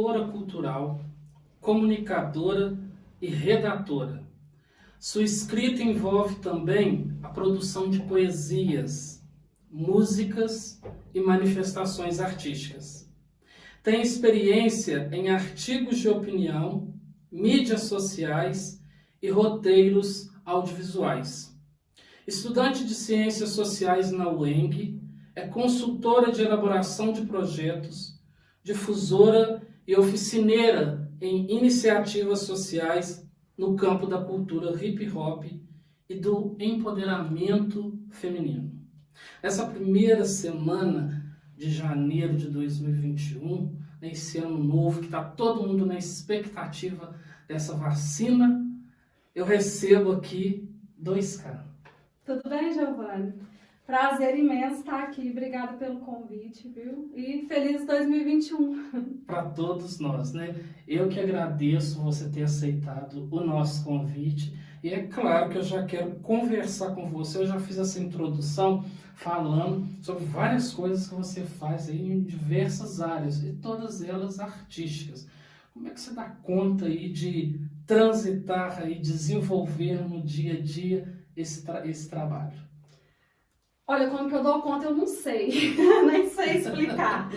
produtora cultural, comunicadora e redatora. Sua escrita envolve também a produção de poesias, músicas e manifestações artísticas. Tem experiência em artigos de opinião, mídias sociais e roteiros audiovisuais. Estudante de Ciências Sociais na UENG, é consultora de elaboração de projetos, difusora e oficineira em iniciativas sociais no campo da cultura hip-hop e do empoderamento feminino. Nessa primeira semana de janeiro de 2021, nesse ano novo que está todo mundo na expectativa dessa vacina, eu recebo aqui 2K. Tudo bem, Giovanni? Prazer imenso estar aqui. Obrigada pelo convite, viu? E feliz 2021. Para todos nós, né? Eu que agradeço você ter aceitado o nosso convite. E é claro que eu já quero conversar com você. Eu já fiz essa introdução falando sobre várias coisas que você faz aí em diversas áreas, e todas elas artísticas. Como é que você dá conta aí de transitar aí, desenvolver no dia a dia esse trabalho? Olha, como que eu dou conta, eu não sei. Nem sei explicar.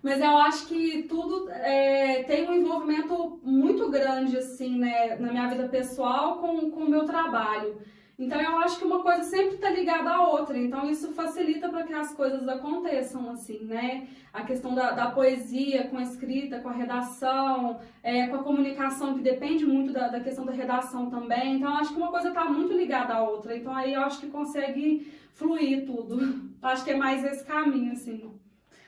Mas eu acho que tudo tem um envolvimento muito grande, assim, né, na minha vida pessoal com o meu trabalho. Então eu acho que uma coisa sempre está ligada à outra, então isso facilita para que as coisas aconteçam, assim, né? A questão da poesia com a escrita, com a redação, com a comunicação, que depende muito da questão da redação também. Então eu acho que uma coisa está muito ligada à outra, então aí eu acho que consegue fluir tudo. Acho que é mais esse caminho, assim.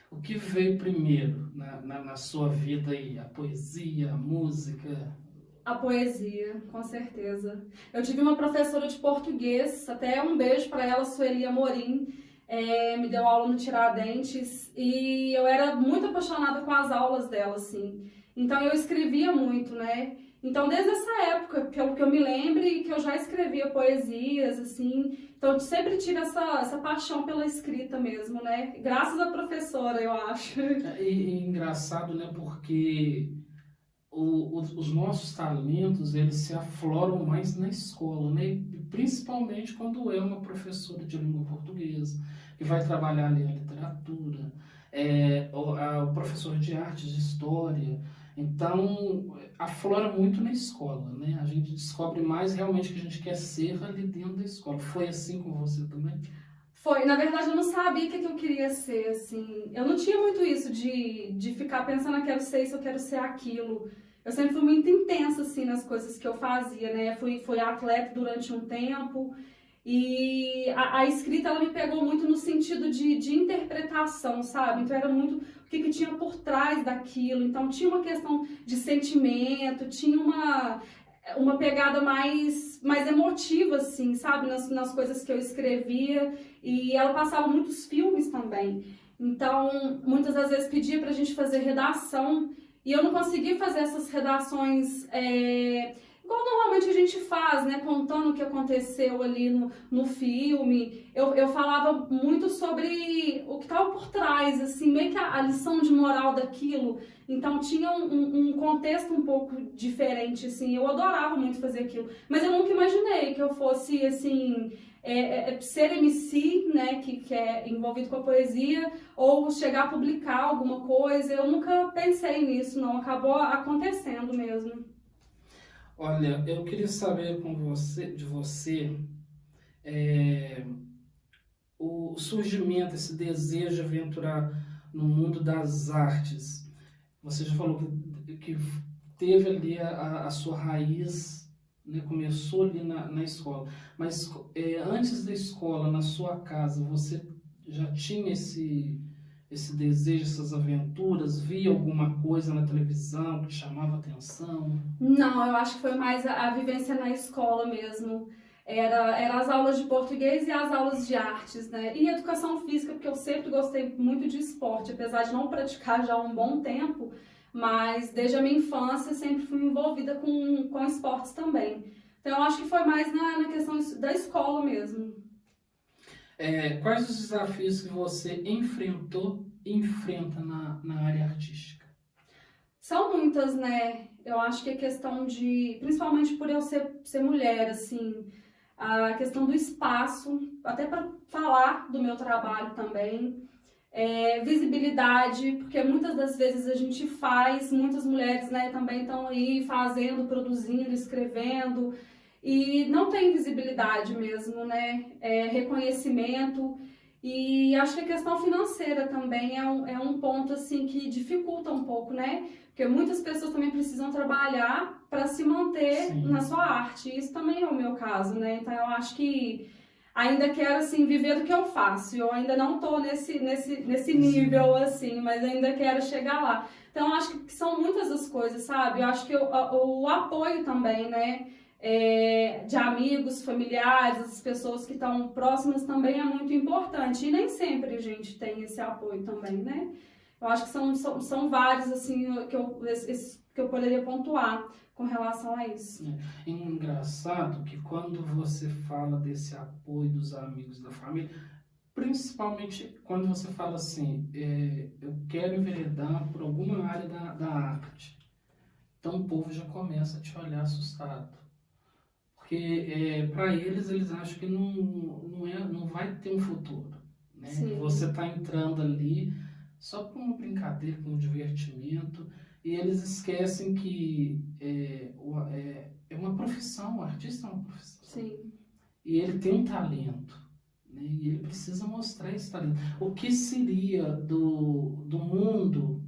O que veio primeiro na sua vida aí? A poesia, a música? A poesia, com certeza. Eu tive uma professora de português, até um beijo para ela, Sueli Amorim, me deu aula no Tiradentes e eu era muito apaixonada com as aulas dela, assim. Então eu escrevia muito, né? Então desde essa época, pelo que eu me lembre, que eu já escrevia poesias, assim. Então eu sempre tive essa paixão pela escrita mesmo, né? Graças à professora, eu acho. E engraçado, né? Porque os nossos talentos, eles se afloram mais na escola, né? E principalmente quando é uma professora de língua portuguesa, que vai trabalhar ali a literatura, o professor de artes, de história. Então, aflora muito na escola, né? A gente descobre mais realmente o que a gente quer ser ali dentro da escola. Foi assim com você também? Foi, na verdade eu não sabia o que eu queria ser, assim, eu não tinha muito isso de ficar pensando, eu quero ser isso, eu quero ser aquilo. Eu sempre fui muito intensa, assim, nas coisas que eu fazia, né, fui atleta durante um tempo e a escrita, ela me pegou muito no sentido de interpretação, sabe, então era muito o que tinha por trás daquilo, então tinha uma questão de sentimento, tinha uma pegada mais emotiva, assim, sabe, nas coisas que eu escrevia, e ela passava muitos filmes também. Então, muitas das vezes pedia pra gente fazer redação, e eu não conseguia fazer essas redações igual normalmente a gente faz, né, contando o que aconteceu ali no filme. Eu falava muito sobre o que estava por trás, assim, meio que a lição de moral daquilo. Então tinha um contexto um pouco diferente, assim, eu adorava muito fazer aquilo. Mas eu nunca imaginei que eu fosse, assim, ser MC, né, que é envolvido com a poesia, ou chegar a publicar alguma coisa. Eu nunca pensei nisso, não, acabou acontecendo mesmo. Olha, eu queria saber de você o surgimento, esse desejo de aventurar no mundo das artes. Você já falou que teve ali a sua raiz, né, começou ali na escola. Mas antes da escola, na sua casa, você já tinha esse desejo, essas aventuras? Via alguma coisa na televisão que chamava atenção? Não, eu acho que foi mais a vivência na escola mesmo. Era as aulas de português e as aulas de artes, né? E educação física, porque eu sempre gostei muito de esporte, apesar de não praticar já há um bom tempo, mas desde a minha infância sempre fui envolvida com esportes também. Então eu acho que foi mais na questão da escola mesmo. Quais os desafios que você enfrentou e enfrenta na área artística? São muitas, né? Eu acho que a questão de, principalmente por eu ser mulher, assim, a questão do espaço, até para falar do meu trabalho também, visibilidade, porque muitas das vezes a gente faz, muitas mulheres, né, também estão aí fazendo, produzindo, escrevendo, e não tem visibilidade mesmo, né, reconhecimento, e acho que a questão financeira também é um ponto, assim, que dificulta um pouco, né, porque muitas pessoas também precisam trabalhar para se manter Sim. na sua arte, isso também é o meu caso, né, então eu acho que ainda quero, assim, viver do que eu faço. Eu ainda não tô nesse nível, assim, mas ainda quero chegar lá. Então, eu acho que são muitas as coisas, sabe? Eu acho que o apoio também, né? De amigos, familiares, as pessoas que estão próximas também é muito importante. E nem sempre a gente tem esse apoio também, né? Eu acho que são vários, assim, que eu poderia pontuar com relação a isso. É engraçado que quando você fala desse apoio dos amigos da família, principalmente quando você fala assim, eu quero enveredar por alguma área da arte, então o povo já começa a te olhar assustado. Porque para eles acham que não vai ter um futuro. Né? Que Sim. você está entrando ali só com uma brincadeira, com um divertimento, e eles esquecem que é uma profissão, o artista é uma profissão. Sim. E ele tem um talento, né? E ele precisa mostrar esse talento. O que seria do mundo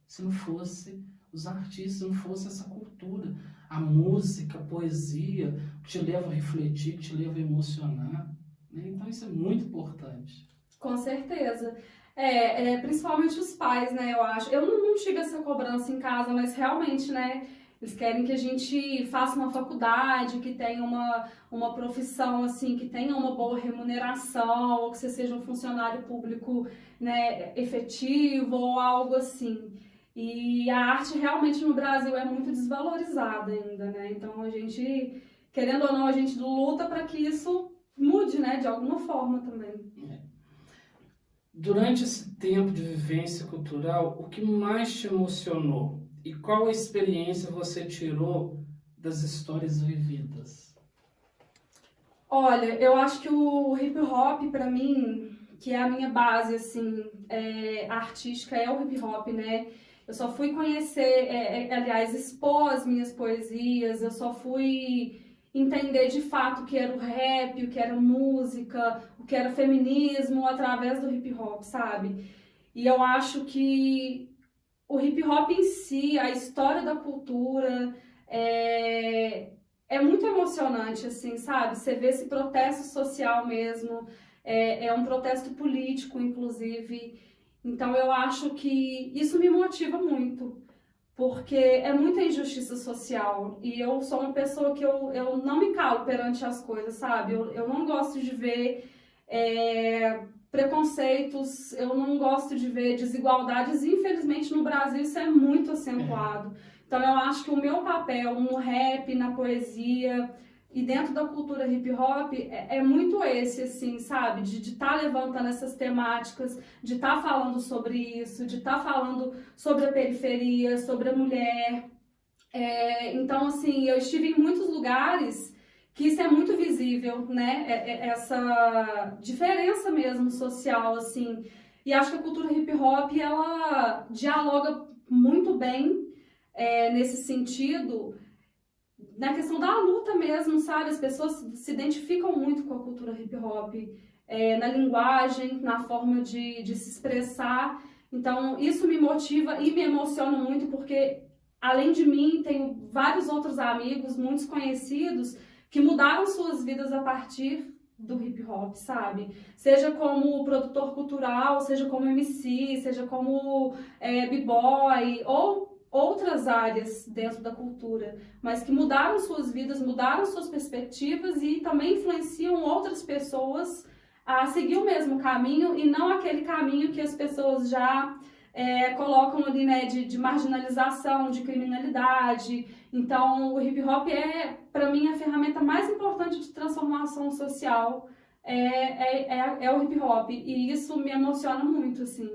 se não fosse os artistas, se não fosse essa cultura? A música, a poesia, que te leva a refletir, que te leva a emocionar. Né? Então isso é muito importante. Com certeza. Principalmente os pais, né, eu acho. Eu não tive essa cobrança em casa, mas realmente, né, eles querem que a gente faça uma faculdade, que tenha uma profissão, assim, que tenha uma boa remuneração, ou que você seja um funcionário público, né, efetivo, ou algo assim. E a arte realmente no Brasil é muito desvalorizada ainda, né, então a gente, querendo ou não, a gente luta para que isso mude, né, de alguma forma também. Durante esse tempo de vivência cultural, o que mais te emocionou? E qual experiência você tirou das histórias vividas? Olha, eu acho que o hip hop, pra mim, que é a minha base, assim, artística, é o hip hop, né? Eu só fui conhecer, aliás, expor as minhas poesias, eu só fui entender de fato o que era o rap, o que era música, o que era feminismo através do hip hop, sabe? E eu acho que o hip hop em si, a história da cultura, é muito emocionante, assim, sabe? Você vê esse protesto social mesmo, é um protesto político, inclusive. Então eu acho que isso me motiva muito, porque é muita injustiça social e eu sou uma pessoa que eu não me calo perante as coisas, sabe? Eu não gosto de ver preconceitos, eu não gosto de ver desigualdades, e infelizmente no Brasil isso é muito acentuado. Então eu acho que o meu papel no rap, na poesia e dentro da cultura hip hop é muito esse, assim, sabe? De estar levantando essas temáticas, de estar falando sobre isso, de estar falando sobre a periferia, sobre a mulher. Então, assim, eu estive em muitos lugares que isso é muito visível, né? Essa diferença mesmo social, assim. E acho que a cultura hip hop, ela dialoga muito bem nesse sentido, na questão da luta mesmo, sabe? As pessoas se identificam muito com a cultura hip hop, na linguagem, na forma de se expressar. Então, isso me motiva e me emociona muito, porque, além de mim, tenho vários outros amigos, muitos conhecidos, que mudaram suas vidas a partir do hip hop, sabe? Seja como produtor cultural, seja como MC, seja como b-boy, ou outras áreas dentro da cultura, mas que mudaram suas vidas, mudaram suas perspectivas e também influenciam outras pessoas a seguir o mesmo caminho e não aquele caminho que as pessoas já colocam ali, né, de marginalização, de criminalidade. Então, o hip hop para mim, a ferramenta mais importante de transformação social é o hip hop, e isso me emociona muito, assim.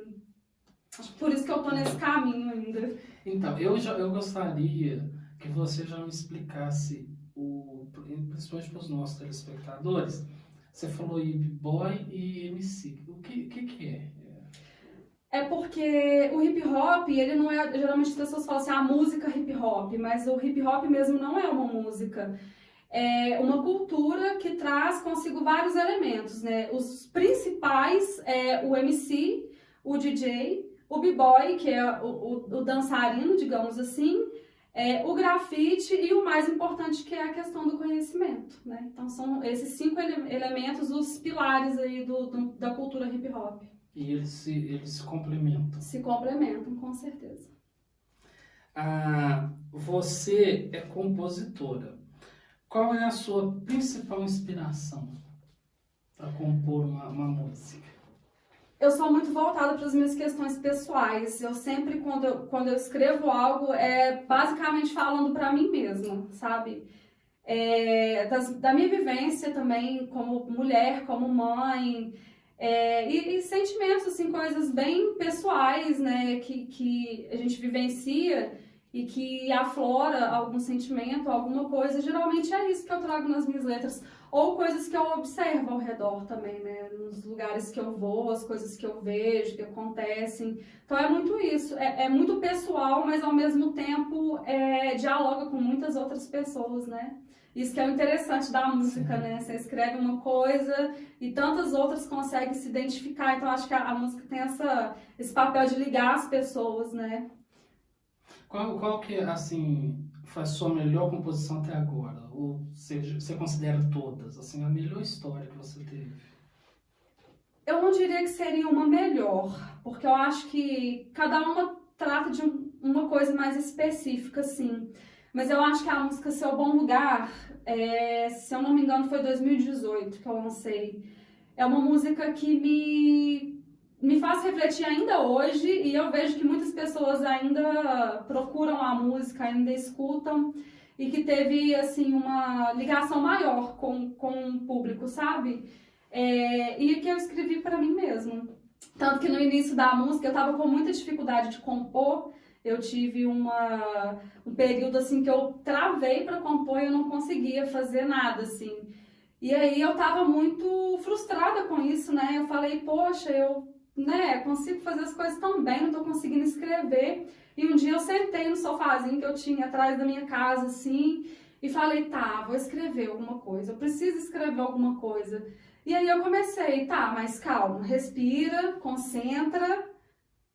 Acho que por isso que eu tô nesse caminho ainda. Então, eu gostaria que você já me explicasse, principalmente para os nossos telespectadores, você falou aí B-Boy e MC. O que é? É porque o hip hop, ele não é. Geralmente as pessoas falam assim, a música hip hop, mas o hip hop mesmo não é uma música. É uma cultura que traz consigo vários elementos, né? Os principais é o MC, o DJ, o b-boy, que é o dançarino, digamos assim, o grafite e o mais importante que é a questão do conhecimento, né? Então são esses 5 elementos os pilares aí da cultura hip hop. E eles se complementam. Se complementam, com certeza. Você é compositora. Qual é a sua principal inspiração para compor uma música? Eu sou muito voltada para as minhas questões pessoais. Eu sempre, quando eu escrevo algo, é basicamente falando para mim mesma, sabe? Da minha vivência também, como mulher, como mãe, e sentimentos, assim, coisas bem pessoais, né, que a gente vivencia e que aflora algum sentimento, alguma coisa. Geralmente é isso que eu trago nas minhas letras. Ou coisas que eu observo ao redor também, né? Nos lugares que eu vou, as coisas que eu vejo, que acontecem. Então é muito isso. É muito pessoal, mas ao mesmo tempo dialoga com muitas outras pessoas, né? Isso que é o interessante da música, né? Você escreve uma coisa e tantas outras conseguem se identificar. Então acho que a música tem esse papel de ligar as pessoas, né? Qual que, assim, foi a sua melhor composição até agora? Ou seja, você considera todas, assim, a melhor história que você teve? Eu não diria que seria uma melhor, porque eu acho que cada uma trata de uma coisa mais específica, assim. Mas eu acho que a música Seu Bom Lugar, se eu não me engano, foi 2018 que eu lancei. É uma música que me faz refletir ainda hoje, e eu vejo que muitas pessoas ainda procuram a música, ainda escutam, e que teve, assim, uma ligação maior com o público, sabe? E que eu escrevi para mim mesma. Tanto que no início da música eu estava com muita dificuldade de compor, eu tive um período, assim, que eu travei para compor e eu não conseguia fazer nada, assim. E aí eu tava muito frustrada com isso, né? Eu falei, poxa, eu consigo fazer as coisas tão bem, não tô conseguindo escrever. E um dia eu sentei no sofazinho que eu tinha atrás da minha casa, assim, e falei, tá, vou escrever alguma coisa, eu preciso escrever alguma coisa. E aí eu comecei, tá, mas calma, respira, concentra.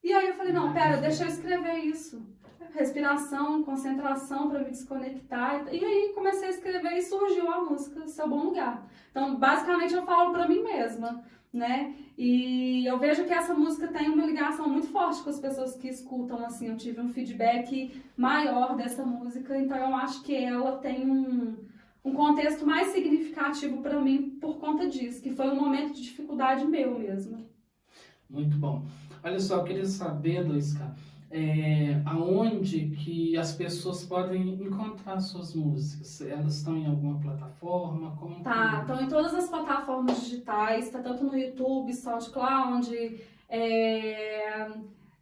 E aí eu falei, não, pera, deixa eu escrever isso. Respiração, concentração para me desconectar. E aí comecei a escrever e surgiu a música Seu Bom Lugar. Então, basicamente, eu falo para mim mesma, né? E eu vejo que essa música tem uma ligação muito forte com as pessoas que escutam, assim. Eu tive um feedback maior dessa música, então eu acho que ela tem um contexto mais significativo para mim por conta disso, que foi um momento de dificuldade meu mesmo. Muito bom. Olha só, eu queria saber, Luísca, aonde que as pessoas podem encontrar suas músicas? Elas estão em alguma plataforma? Estão em todas as plataformas digitais, tá tanto no YouTube, SoundCloud,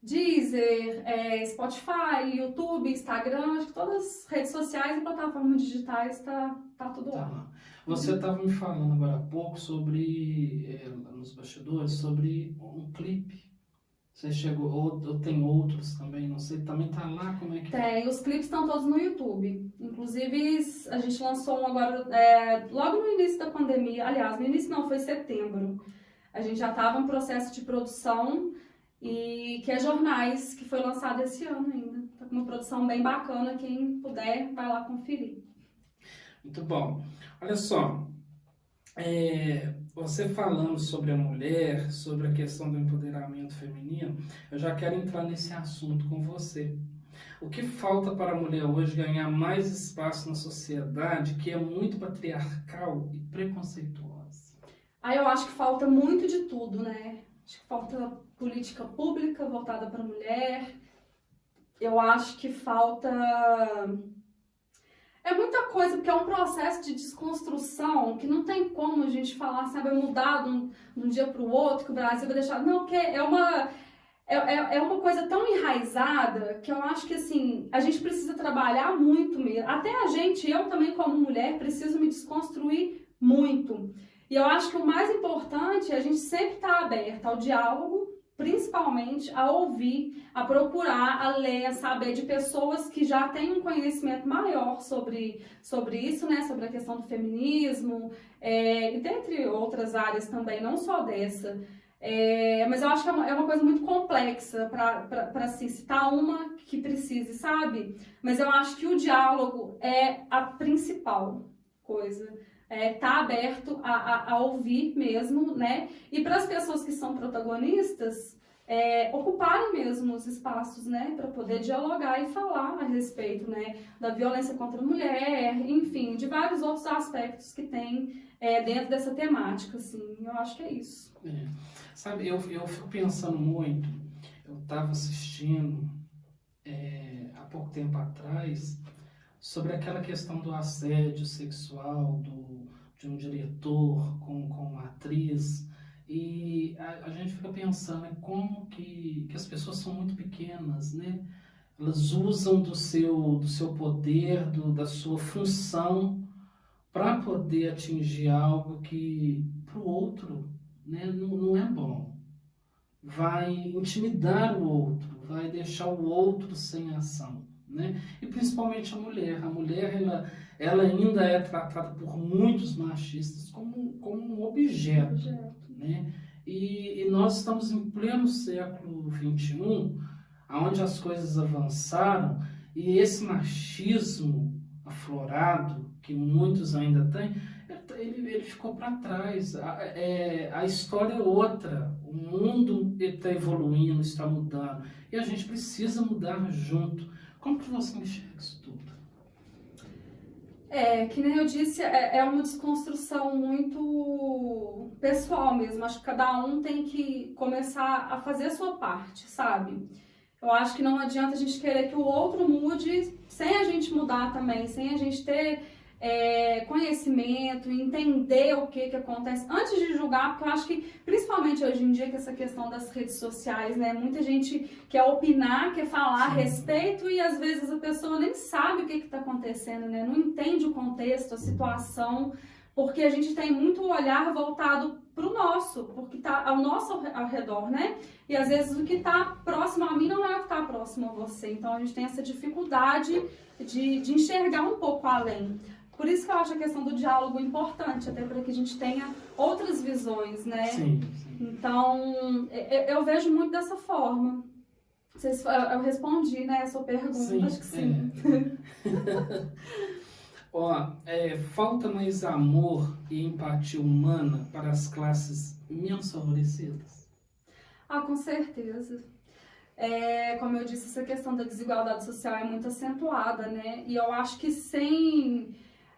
Deezer, Spotify, YouTube, Instagram, acho que todas as redes sociais e plataformas digitais tá tudo lá. Você estava me falando agora há pouco sobre, nos bastidores, sobre um clipe. Você chegou, ou tem outros também, não sei, também tá lá, como é que... Tem, os clipes estão todos no YouTube. Inclusive, a gente lançou um agora, logo no início da pandemia, aliás, no início não, foi setembro. A gente já estava em processo de produção, e que é Jornais, que foi lançado esse ano ainda. Tá com uma produção bem bacana, quem puder vai lá conferir. Muito bom. Olha só, você falando sobre a mulher, sobre a questão do empoderamento feminino, eu já quero entrar nesse assunto com você. O que falta para a mulher hoje ganhar mais espaço na sociedade que é muito patriarcal e preconceituosa? Eu acho que falta muito de tudo, né? Acho que falta política pública voltada para a mulher. Eu acho que falta... É muita coisa, porque é um processo de desconstrução que não tem como a gente falar, sabe, mudar de um dia para o outro, que o Brasil vai deixar... Não, porque é uma coisa tão enraizada que eu acho que, assim, a gente precisa trabalhar muito mesmo. Até a gente, eu também como mulher, preciso me desconstruir muito. E eu acho que o mais importante é a gente sempre estar aberta ao diálogo, principalmente a ouvir, a procurar, a ler, a saber de pessoas que já têm um conhecimento maior sobre isso, né? Sobre a questão do feminismo, e dentre outras áreas também, não só dessa. Mas eu acho que é uma coisa muito complexa para se citar uma que precise, sabe? Mas eu acho que o diálogo é a principal coisa. Tá aberto a ouvir mesmo, né? E para as pessoas que são protagonistas, ocuparem mesmo os espaços, né? Para poder dialogar e falar a respeito, né? Da violência contra a mulher, enfim, de vários outros aspectos que tem dentro dessa temática, assim. Eu acho que é isso. Sabe, eu fico pensando muito, eu estava assistindo há pouco tempo atrás sobre aquela questão do assédio sexual de um diretor com uma atriz, e a gente fica pensando como que as pessoas são muito pequenas, né? Elas usam do seu poder, da sua função para poder atingir algo que para o outro, né, não é bom. Vai intimidar o outro, vai deixar o outro sem ação, né? E principalmente a mulher. A mulher, ela ainda é tratada por muitos machistas como um objeto, né? E nós estamos em pleno século XXI, onde as coisas avançaram, e esse machismo aflorado, que muitos ainda têm, ele ficou para trás. A história é outra. O mundo está evoluindo, está mudando. E a gente precisa mudar junto. Como que você enxerga isso tudo? Que nem eu disse, é uma desconstrução muito pessoal mesmo. Acho que cada um tem que começar a fazer a sua parte, sabe? Eu acho que não adianta a gente querer que o outro mude sem a gente mudar também, sem a gente ter conhecimento, entender o que acontece antes de julgar, porque eu acho que, principalmente hoje em dia, com essa questão das redes sociais, né, muita gente quer opinar, quer falar a respeito e às vezes a pessoa nem sabe o que está acontecendo, né, não entende o contexto, a situação, porque a gente tem muito olhar voltado para o nosso, porque está ao nosso ao redor, né, e às vezes o que está próximo a mim não é o que está próximo a você, então a gente tem essa dificuldade de enxergar um pouco além. Por isso que eu acho a questão do diálogo importante, até para que a gente tenha outras visões, né? Sim. Então, eu vejo muito dessa forma. Eu respondi, né, a sua pergunta, sim, acho que sim. Falta mais amor e empatia humana para as classes menos favorecidas? Com certeza. Como eu disse, essa questão da desigualdade social é muito acentuada, né? E eu acho que sem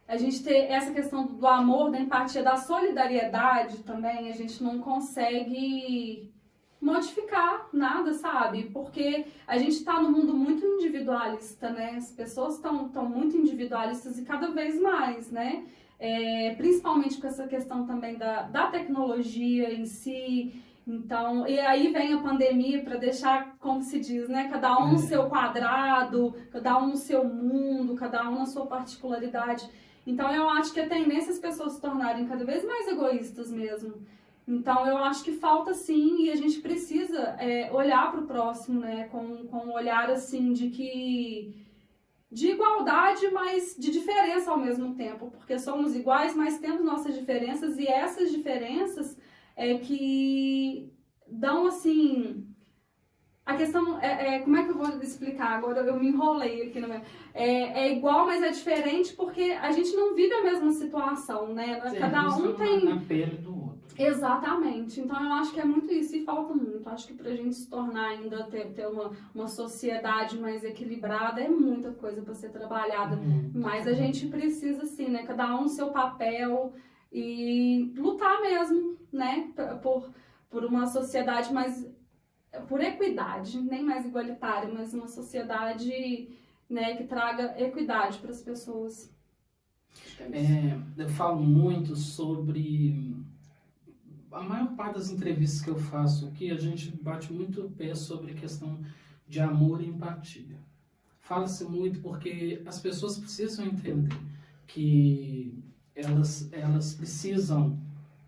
a gente ter essa questão do amor, da empatia, da solidariedade também, a gente não consegue modificar nada, sabe? Porque a gente está num mundo muito individualista, né? As pessoas estão muito individualistas e cada vez mais, né? Principalmente com essa questão também da tecnologia em si. Então, e aí vem a pandemia para deixar, como se diz, né? Cada um no seu quadrado, cada um no seu mundo, cada um na sua particularidade. Então, eu acho que a tendência é as pessoas se tornarem cada vez mais egoístas mesmo. Então, eu acho que falta sim, e a gente precisa olhar para o próximo, né? Com um olhar assim de igualdade, mas de diferença ao mesmo tempo. Porque somos iguais, mas temos nossas diferenças, e essas diferenças que dão assim. A questão como é que eu vou explicar? Agora eu me enrolei aqui no meu. É igual, mas é diferente porque a gente não vive a mesma situação, né? Sim, cada um tem. Na pele do outro. Exatamente. Então eu acho que é muito isso e falta muito. Acho que pra gente se tornar ainda, ter uma sociedade mais equilibrada, é muita coisa para ser trabalhada. Mas a gente precisa, assim, né? Cada um seu papel e lutar mesmo, né? Por uma sociedade mais. Por equidade, nem mais igualitária, mas uma sociedade, né, que traga equidade para as pessoas. Eu falo muito sobre a maior parte das entrevistas que eu faço aqui, a gente bate muito o pé sobre a questão de amor e empatia. Fala-se muito porque as pessoas precisam entender que elas precisam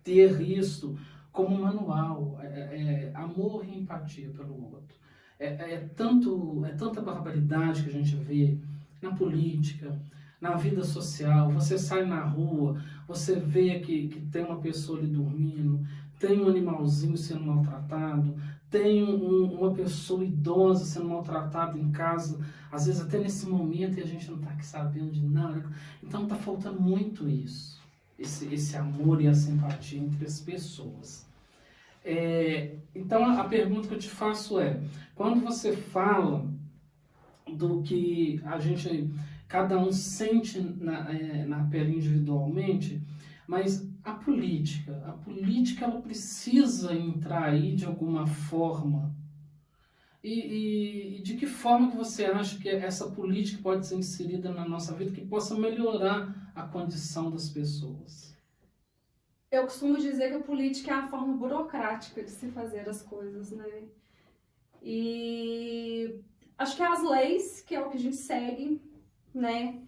ter isso como manual, amor e empatia pelo outro. Tanta barbaridade que a gente vê na política, na vida social. Você sai na rua, você vê que tem uma pessoa ali dormindo, tem um animalzinho sendo maltratado, tem uma pessoa idosa sendo maltratada em casa, às vezes até nesse momento e a gente não está aqui sabendo de nada. Então está faltando muito isso, esse amor e a simpatia entre as pessoas. Então a pergunta que eu te faço quando você fala do que cada um sente na pele individualmente, mas a política ela precisa entrar aí de alguma forma. E de que forma que você acha que essa política pode ser inserida na nossa vida, que possa melhorar a condição das pessoas? Eu costumo dizer que a política é a forma burocrática de se fazer as coisas, né? E acho que as leis, que é o que a gente segue, né?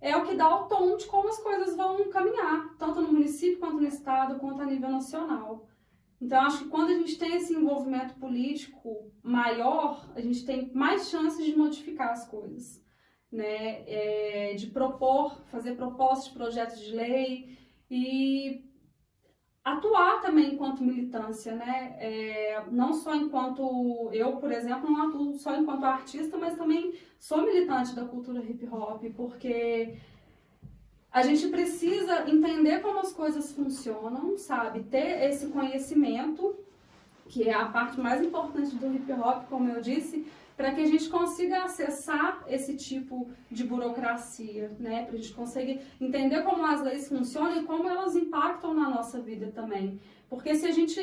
É o que dá o tom de como as coisas vão caminhar, tanto no município, quanto no estado, quanto a nível nacional. Então, acho que quando a gente tem esse envolvimento político maior, a gente tem mais chances de modificar as coisas, né? De fazer propostas de projetos de lei e atuar também enquanto militância, né? Não só enquanto eu, por exemplo, não atuo só enquanto artista, mas também sou militante da cultura hip hop, porque a gente precisa entender como as coisas funcionam, sabe? Ter esse conhecimento, que é a parte mais importante do hip hop, como eu disse, para que a gente consiga acessar esse tipo de burocracia, né? Para a gente conseguir entender como as leis funcionam e como elas impactam na nossa vida também. Porque se a gente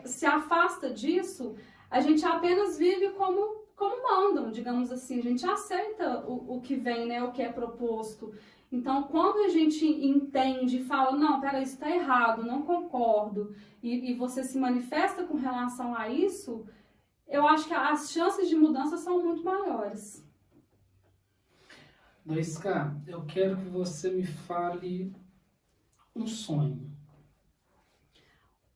se afasta disso, a gente apenas vive como mandam, digamos assim. A gente aceita o que vem, né? O que é proposto. Então, quando a gente entende e fala, não, peraí, isso está errado, não concordo, e você se manifesta com relação a isso, eu acho que as chances de mudança são muito maiores. 2K, eu quero que você me fale um sonho.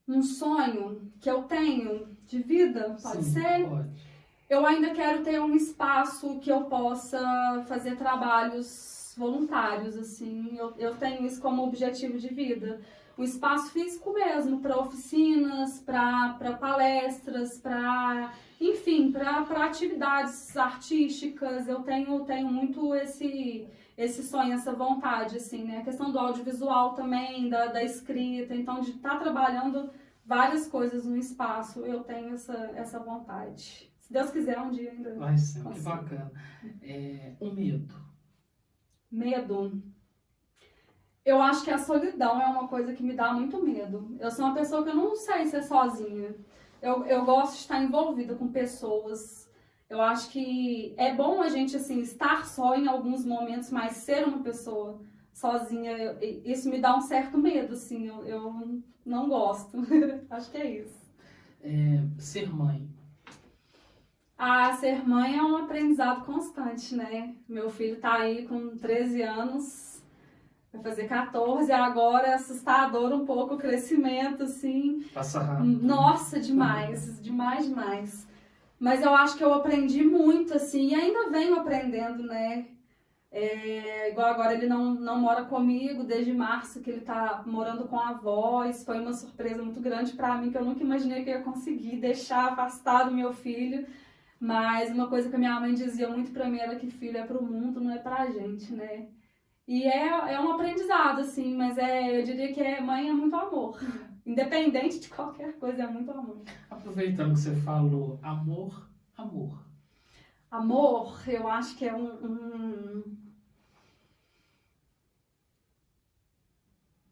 Um sonho que eu tenho de vida, pode Sim, ser? Pode. Eu ainda quero ter um espaço que eu possa fazer trabalhos voluntários, assim. Eu tenho isso como objetivo de vida. Um espaço físico mesmo, para oficinas, para palestras, enfim, para atividades artísticas. Eu tenho muito esse sonho, essa vontade, assim, né? A questão do audiovisual também, da escrita, então de estar trabalhando várias coisas no espaço, eu tenho essa vontade. Se Deus quiser, um dia ainda. Vai ser, que consigo. bacana. O medo. Medo. Eu acho que a solidão é uma coisa que me dá muito medo. Eu sou uma pessoa que eu não sei ser sozinha. Eu gosto de estar envolvida com pessoas. Eu acho que é bom a gente, assim, estar só em alguns momentos, mas ser uma pessoa sozinha, isso me dá um certo medo, assim. Eu não gosto. Acho que é isso. Ser mãe. Ser mãe é um aprendizado constante, né? Meu filho tá aí com 13 anos, vai fazer 14, agora é assustador um pouco o crescimento, assim. Passa rápido. Nossa, demais, demais. Mas eu acho que eu aprendi muito, assim, e ainda venho aprendendo, né? Igual agora ele não mora comigo, desde março que ele tá morando com a avó, isso foi uma surpresa muito grande pra mim, que eu nunca imaginei que eu ia conseguir deixar afastado meu filho. Mas uma coisa que a minha mãe dizia muito pra mim era que filho é pro mundo, não é pra gente, né? E é um aprendizado, assim, mas eu diria que mãe é muito amor. Independente de qualquer coisa, é muito amor. Aproveitando que você falou amor. Amor, eu acho que é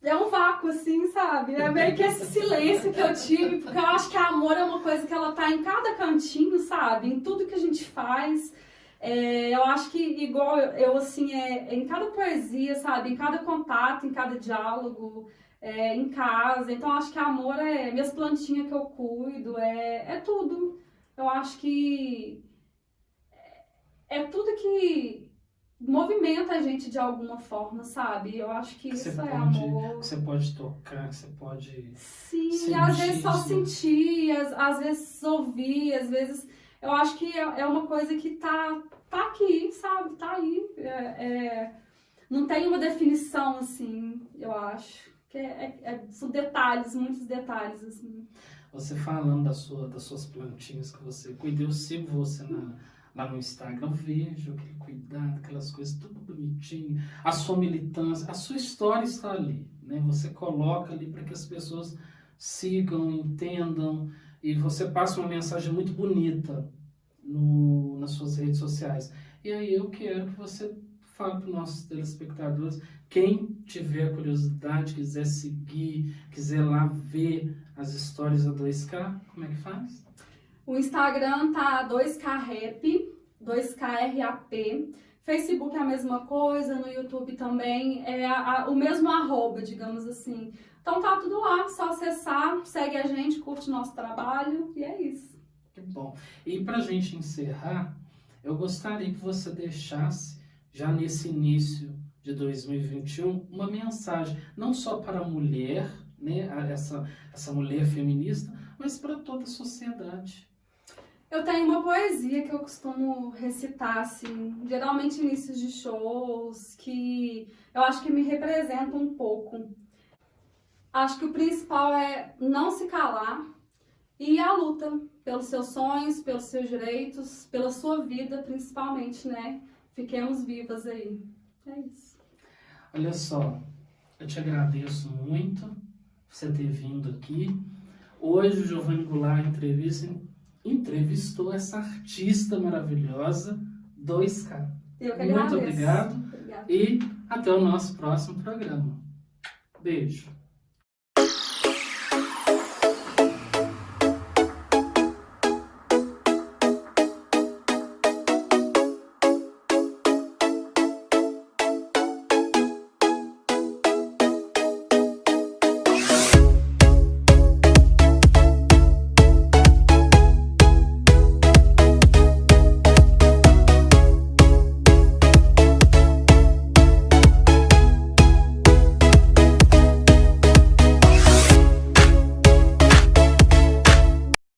é um vácuo, assim, sabe? É meio que esse silêncio que eu tive, porque eu acho que amor é uma coisa que ela tá em cada cantinho, sabe? Em tudo que a gente faz. Eu acho que, igual eu assim, em cada poesia, sabe? Em cada contato, em cada diálogo. em casa. Então, acho que amor é minhas plantinhas que eu cuido, é tudo. Eu acho que é tudo que movimenta a gente de alguma forma, sabe? Eu acho que isso é amor. Que você pode tocar, que você pode Sim, sentir, às vezes só né? sentir, às vezes ouvir, às vezes... Eu acho que é uma coisa que tá aqui, sabe? Tá aí. Não tem uma definição, assim, eu acho. Que são detalhes, muitos detalhes, assim. Você falando das suas plantinhas que você cuida, eu sigo você lá no Instagram, eu vejo aquele cuidado, aquelas coisas tudo bonitinho, a sua militância, a sua história está ali, né? Você coloca ali para que as pessoas sigam, entendam, e você passa uma mensagem muito bonita nas suas redes sociais. E aí eu quero que você fale para os nossos telespectadores, quem tiver curiosidade, quiser seguir, quiser lá ver as histórias da 2K, como é que faz? O Instagram tá 2KRap, 2KRAP. Facebook é a mesma coisa, no YouTube também é o mesmo arroba, digamos assim. Então tá tudo lá, só acessar, segue a gente, curte nosso trabalho e é isso. Que bom. E pra gente encerrar, eu gostaria que você deixasse, já nesse início de 2021, uma mensagem, não só para a mulher, né, essa mulher feminista, mas para toda a sociedade. Eu tenho uma poesia que eu costumo recitar, assim, geralmente inícios de shows, que eu acho que me representa um pouco. Acho que o principal é não se calar e a luta pelos seus sonhos, pelos seus direitos, pela sua vida, principalmente, né? Fiquemos vivas aí. É isso. Olha só, eu te agradeço muito por você ter vindo aqui. Hoje o Giovanni Goulart entrevistou essa artista maravilhosa, 2K. Eu que Muito agradeço. obrigado Obrigada. e até o nosso próximo programa. Beijo.